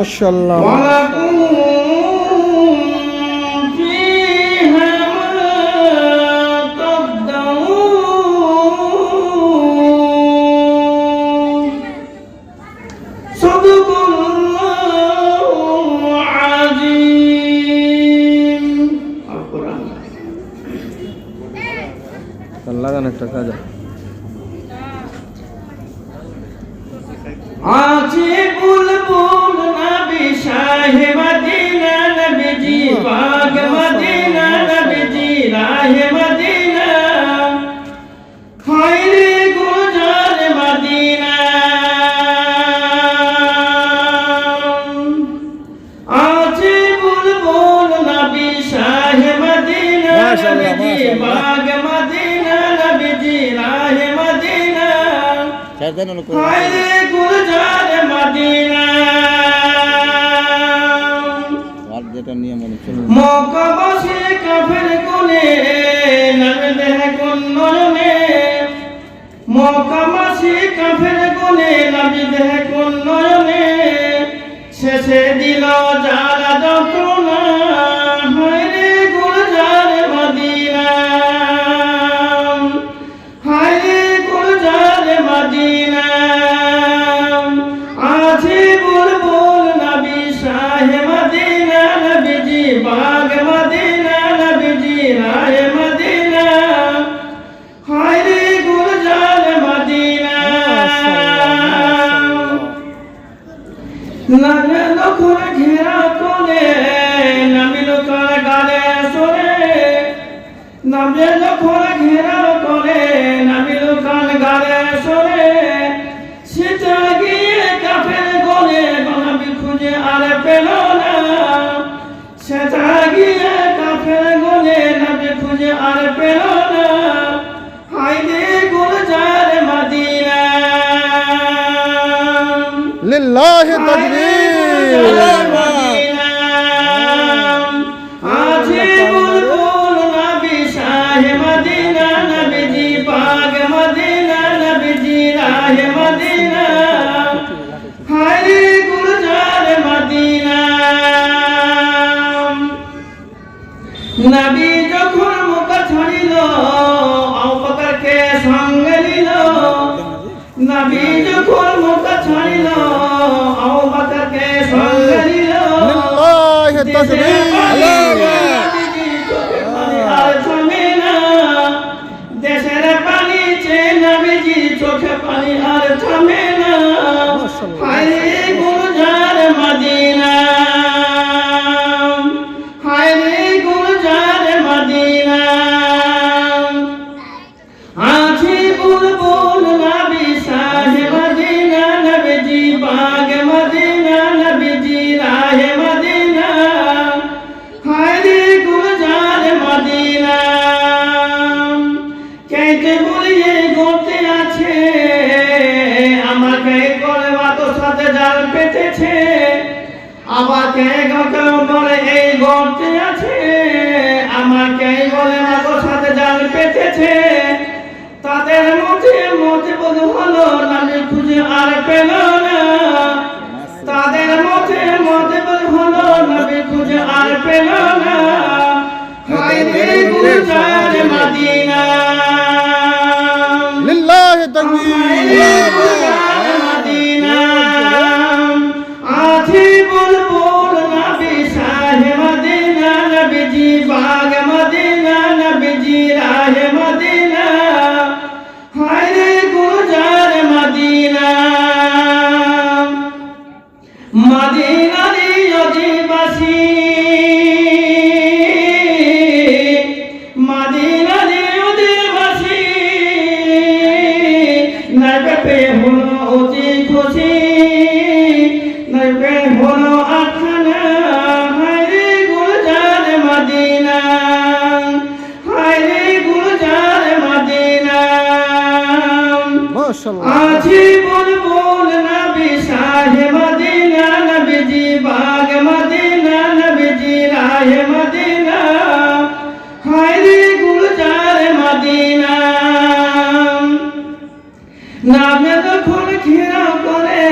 মাশাআল্লাহ লাগান একটা কাজ আছে বুলবুল নবী শাহে মদিনা নবীজি পাক মদিনা নবীজি রাহে মদিনা খায়রে গুলজার মদিনা আছে বুলবুল নবী শাহে মদিনা নবীজি পাক মদিনা নবীজি রাহে মদিনা খায়রে গুলজার মদিনা যেটা নিয়ে মনে ছিল মক্কা বাসী কাফের কোনে নামে দেহ কোন নয়নে মক্কা বাসী কাফের কোনে নামে দেহ কোন নয়নে শেষে দিল যারা যন্ত্রণা হায়রে গুলজার মদিনা হায়রে গুলজার মদিনা আছে বুলবুল নবী শাহে মদিনা নবীজি বাগ মদিনা নবীজি রাহে মদিনা হায়রে গুলজার মদিনা নামে লখর ঘেরা কোলে নামে লখর গালে সরে নামে লখর ঘেরা কোলে নামে লখর গালে সরে সেটা গিয়ে কাফের গলে নবী খুঁজে আর পেল না সেটা গিয়ে কাফের গলে নবী খুঁজে আর পেল না হায়রে গুলজার মদিনা লিল্লাহি তাকবীর আছে বুলবুল নবী শাহে মদিনা নবীজি পাক মদিনা নবীজি রাহে মদিনা হায়রে গুলজার মদিনা নবী যখন মক্কা ছাড়িল আবু বকরকে সঙ্গে নিল নবী যখন মক্কা ছাড়িল আবু বকরকে সঙ্গে নিল লিল্লাহি তাকবীর আর থামে না দেশের পানি চেয়ে নবীজি চোখে পানি আর থামে না হায়রে গুলজার মদিনা হায়রে গুলজার মদিনা আছে বুলবুল নবী শাহে মদিনা নবীজি বাগ মদিনা নবীজি রাহে মদিনা হায়রে গুলজার মদিনা কেটে বলিয়ে গতে আছে আমাকে করবা তো সাথে জাল পেতেছে আমাকে গতে বলে এই গতে আছে আমাকে বলে মাতো সাথে জাল পেতেছে তাদের মতে বধ হলো নামে খুঁজে আর পেল না তাদের মতে বধ হলো নামে খুঁজে আর পেল না হায়রে গুলজার মদিনা লিল্লাহি তাকবীর মদিনা আছে বুলবুল নবী শাহে মদিনা নবীজি বাগ মদিনা নবীজি রাহে মদিনা হায়রে গুলজার মদিনা মদিনার অধিবাসী মদিনার অধিবাসী নবী হলো অতি খুশি নবী হলো আখানা হায়রে গুলজার মদিনা হায়রে গুলজার মদিনা মাশাআল্লাহ আছে বুলবুল নবী শাহে মদিনা নবীজি বাগ মদিনা নবীজি রাহে মদিনা হায়রে গুলজার মদিনা নামে যখন ঘেরা করে